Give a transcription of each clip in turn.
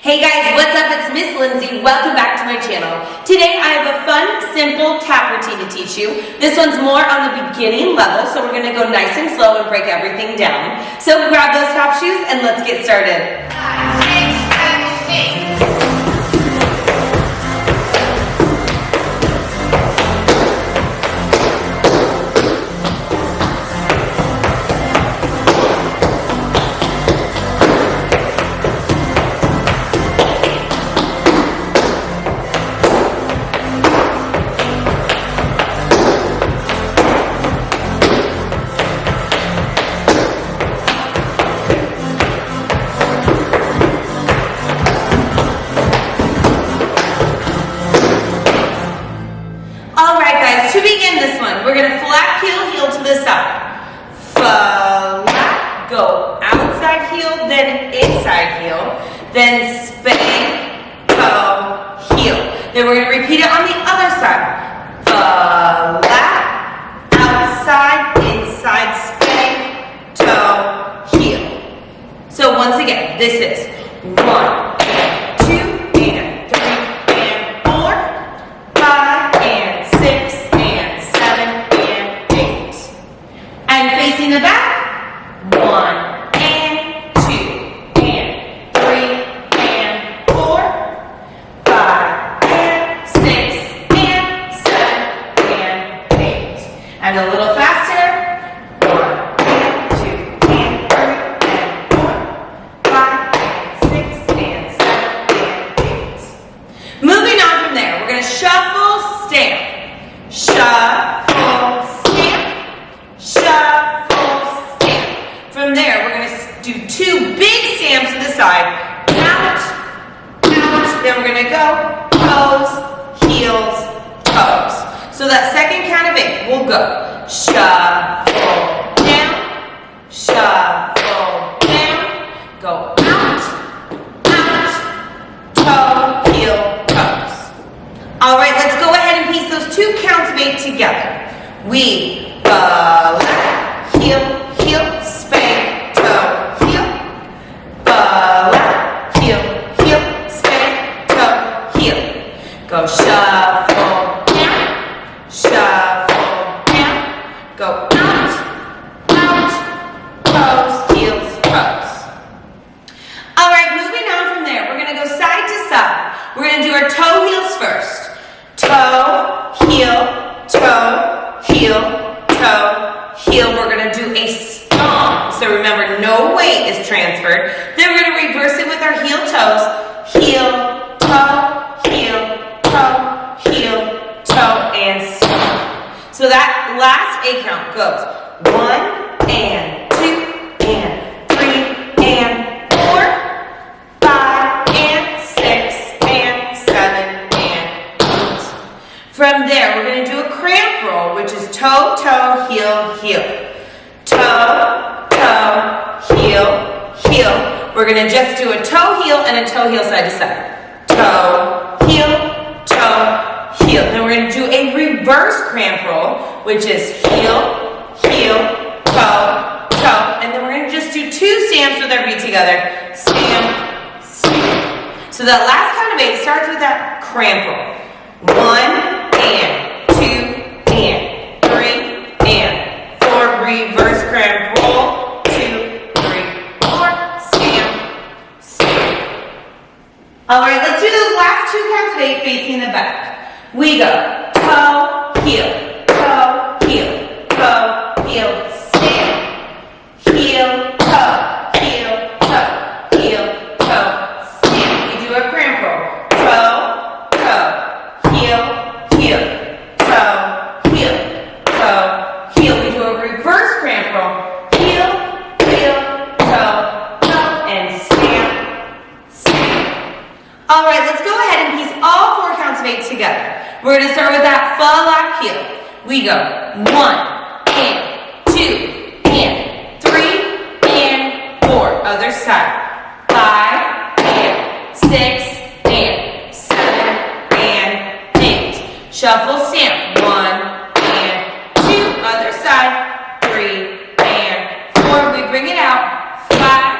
Hey guys, what's up? It's Miss Lindsay. Welcome back to my channel. Today I have a fun, simple tap routine to teach you. This one's more on the beginning level, so we're going to go nice and slow and break everything down. So grab those tap shoes and let's get started. 5, 6, 7, 8. To begin this one, we're going to flat heel to the side. Flat, go outside heel, then inside heel, then spank, toe, heel. Then we're going to repeat it on the other side. Flat, outside, inside, spank, toe, heel. So once again, this is 1, 2, and 3, and 4, 5, and 6, in the back, 1, and 2, and 3, and 4, 5, and 6, and 7, and 8. And a little faster, 1, and 2, and 3, and 4, 5, and 6, and 7, and 8. Moving on from there, we're going to shuffle, stamp, shuffle, stamp, shuffle. From there, we're going to do 2 big stamps to the side. Count, count. Then we're going to go toes, heels, toes. So that second count of 8, we'll go shuffle down, shuffle down. Go out, out, toe, heel, toes. All right, let's go ahead and piece those 2 counts of 8 together. We left, heel, heel, spank, toe, heel, left, heel, heel, spank, toe, heel. Go shuffle down, shuffle down, go out, out, toes, heels, toes. All right, moving on from there, we're going to go side to side. We're going to do our toe heels first. Toe, heel, toe, heel, toe, heel. We're going to do a stomp. So remember, no weight is transferred. Then we're going to reverse it with our heel toes. Heel, toe, heel, toe, and stomp. So that last 8 count goes 1, and 2, and 3, and 4, 5, and 6, and 7, and 8. From there, we're going to do a cramp roll, which is toe, toe, heel, heel. Toe, toe, heel, heel. We're going to just do a toe, heel, and a toe, heel side to side. Toe, heel, toe, heel. Then we're going to do a reverse cramp roll, which is heel, heel, toe, toe. And then we're going to just do 2 stamps with our feet together. Stamp, stamp. So that last count of 8 starts with that cramp roll. 1, and 2, and 3, and 4. Reverse cramp roll. 2, 3, 4. Stamp, stamp. All right, let's do those last 2 counts of 8 facing the back. We go toe, heel, toe, heel, toe, heel, stamp, heel, toe, heel, toe, heel, toe, stamp. We do a cramp roll. Toe, toe, heel, heel, toe, heel, toe, heel. We do a reverse cramp roll. Heel, heel, toe, toe, and stamp, stamp. All right, let's go ahead and piece all 4 counts of 8 together. We're going to start with that flat heel. We go 1, and 2, and 3, and 4. Other side. 5, and 6, and 7, and 8. Shuffle stamp. 1, and 2. Other side. 3, and 4. We bring it out. 5,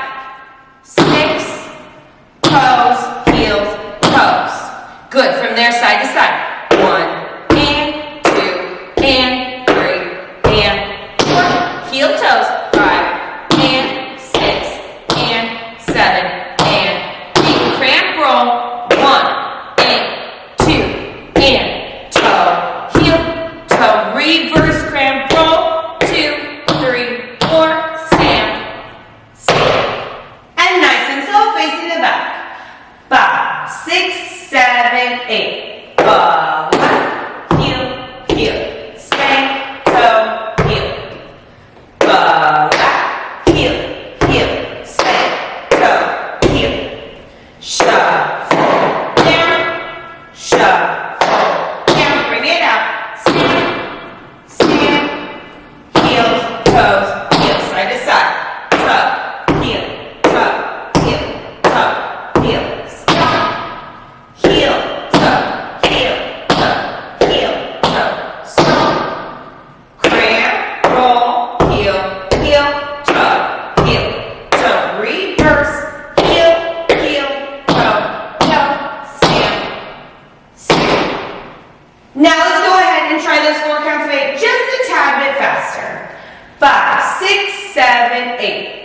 6, toes, side to side. 1 and 2 and 3 and 4. Heel toes. 5 and 6 and 7 and 8. Cramp roll. 1 and 2 and toe, heel, toe. Reverse cramp roll. 2, 3, 4. Stand, stand. And nice and slow, facing the back. 5, 6, 7, 8. Fall, heel, heel. Spank, toe, heel. Fall, heel, heel. Spank, toe, heel. Shuffle down, shuffle down. Bring it out. Stand, stand. Heels, toes, heel, side to side. Toe, heel, toe, heel, toe, heel. Stop. Heel, toe, heel, toe, heel, toe. Stop. Cramp, roll, heel, heel, toe, heel, toe. Reverse, heel, heel, toe, toe. Stand, stand. Now let's go ahead and try those 4 counts of 8 just a tad bit faster. 5, 6, 7, 8.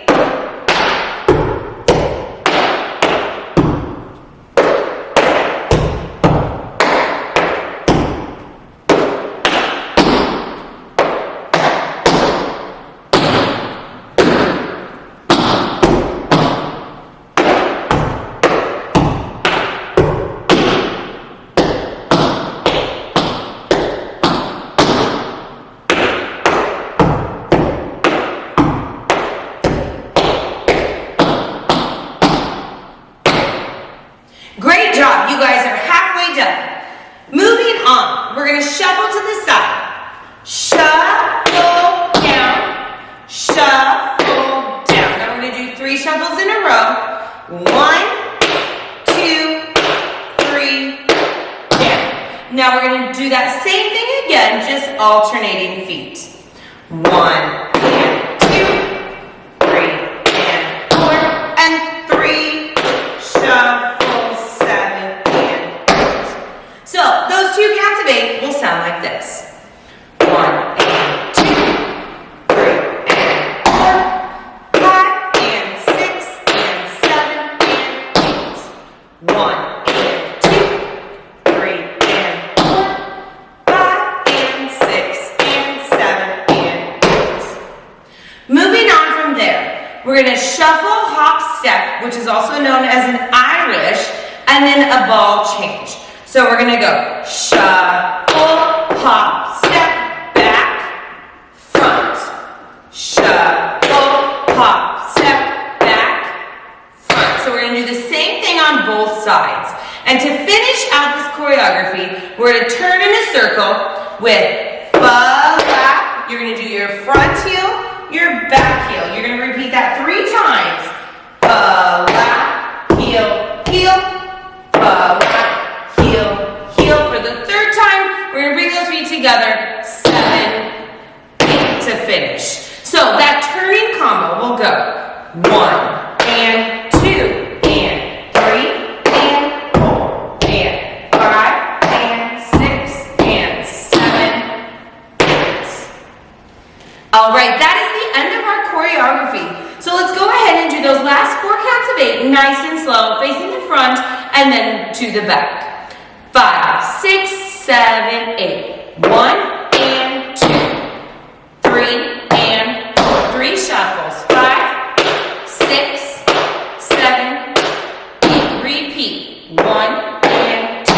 Great job, you guys are halfway done. Moving on, we're going to shuffle to the side. Shuffle down, shuffle down. Now we're going to do 3 shuffles in a row. 1, 2, 3, down. Now we're going to do that same thing again, just alternating feet. 1 and 2, 3 and 4, and 3, shuffle. So those 2 counts of 8 will sound like this. 1 and 2, 3 and 4, 5 and 6 and 7 and 8. 1 and 2, 3 and 4, 5 and 6 and 7 and 8. Moving on from there, we're going to shuffle, hop, step, which is also known as an Irish, and then a ball change. So we're going to go shuffle, hop, step, back, front. Shuffle, hop, step, back, front. So we're going to do the same thing on both sides. And to finish out this choreography, we're going to turn in a circle with lap. You're going to do your front heel, your back heel. You're going to repeat that 3 times. Lap, heel, heel, lap, heel, heel. For the 3rd time, we're going to bring those feet together, 7, 8 to finish. So that turning combo will go 1 and 2 and 3 and 4 and 5 and 6 and 7, 8. All right, that is the end of our choreography. So let's go ahead and do those last 4 counts of 8, nice and slow, facing the front and then to the back. 5, 6, 7, 8. 1 and 2, 3 and 4. 3 shuffles. 5, 6, 7, 8. Repeat. 1 and 2,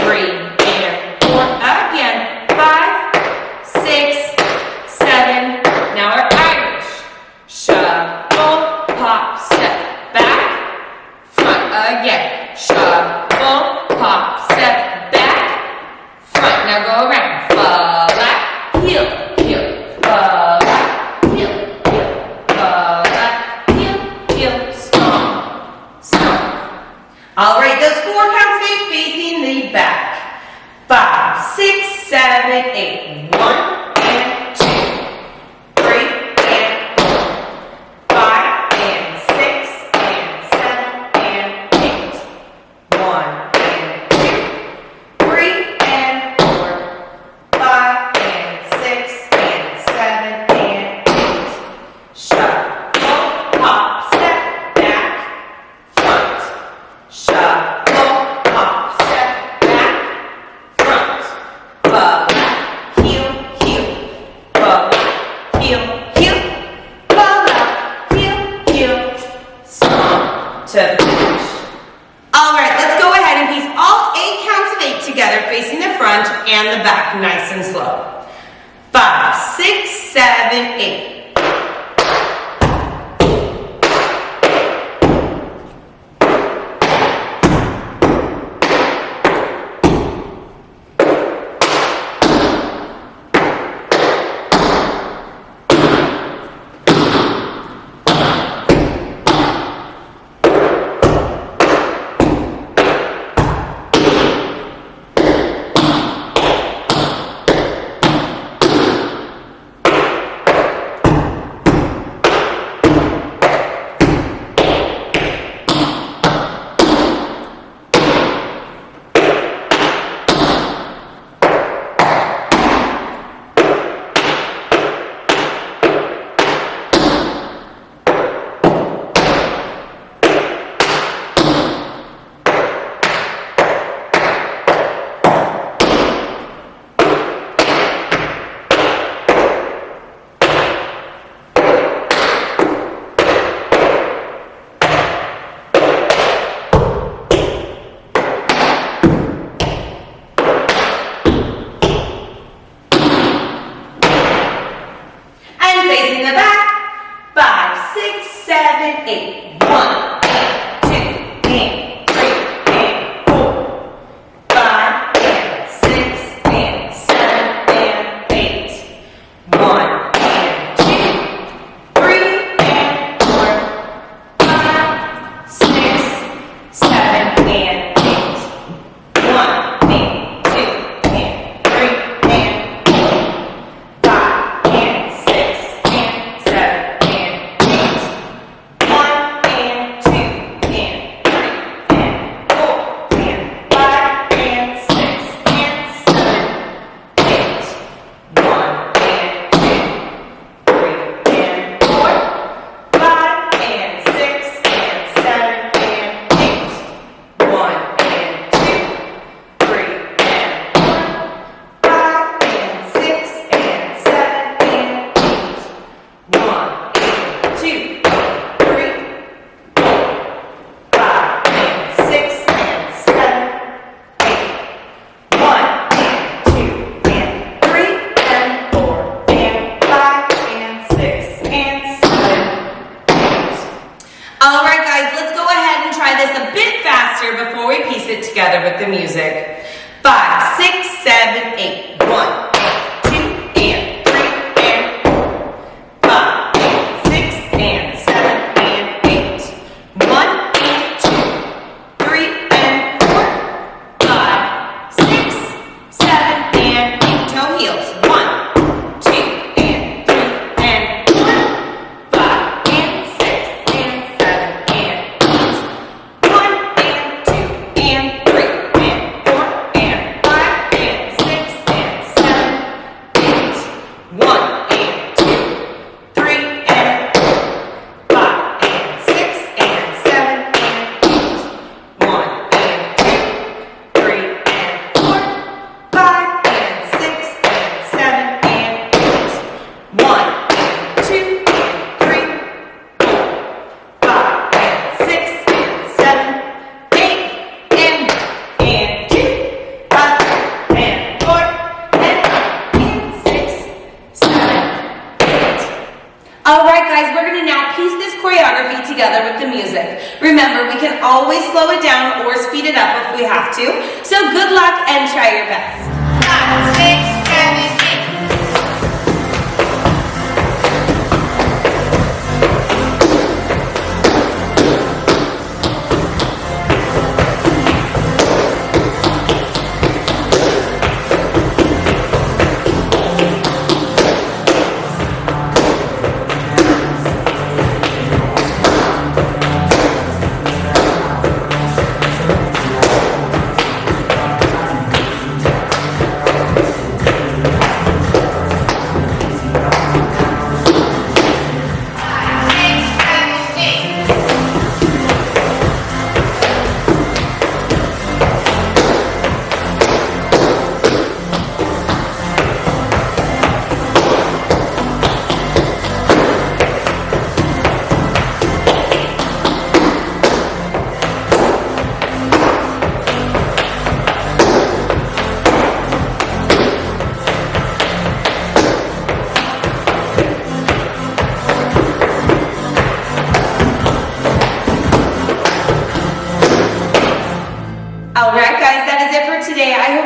3 and 4. Again. 5, 6, 7. Now our Irish. Shuffle, pop, step, back, front. Again. Shuffle, pop, step, back, front. Now go around. Lap, heel, heel. Lap, heel, heel. Lap, heel, heel. Stomp, stomp. All right, those 4 counts of 8 facing the back. 5, 6, 7, 8. 1 and 2, 3 and 4, 5 and 6 and 7 and 8. 1 and 2, and the back, nice and slow. 5, 6, 7, 8. Facing the back, 5, 6, 7, 8. 1, 2, and 3, and 4, 5, and 6, and 7, and 8. 1, and 2, 3, and 4, 5, 6, 7, and 8. 1, and 2, and 3, and 4, 5, and 6. Alright guys, let's go ahead and try this a bit faster before we piece it together with the music. 5, 6, 7, 8. 1, 2, and 3, and 4. 5, and 6, and 7, and 8. 1, and 2, 3, and 4. 5, 6, 7, and 8. Toe heels. 1, 2, and 3, and 4. 5, and 6, and 7, and 8. 1, and 2, and 3, and 4, and 5, and 6, and 7, 8. 1, and 2, 3, and 4. 5, and 6, and 7, and 8. 1, and 2, 3, and 4. 5, and 6, and 7, and 8. 1, and 2, and 3, 4. 5, and 6, and 7, 8. And 2, 5, and 4, and 5, and 6, 7, 8. Alright guys, we're going to now piece this choreography together with the music. Remember, we can always slow it down or speed it up if we have to. So good luck and try your best. 5, 6, 7, 8.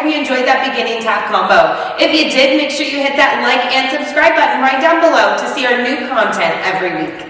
hope you enjoyed that beginning tap combo. If you did, make sure you hit that like and subscribe button right down below to see our new content every week.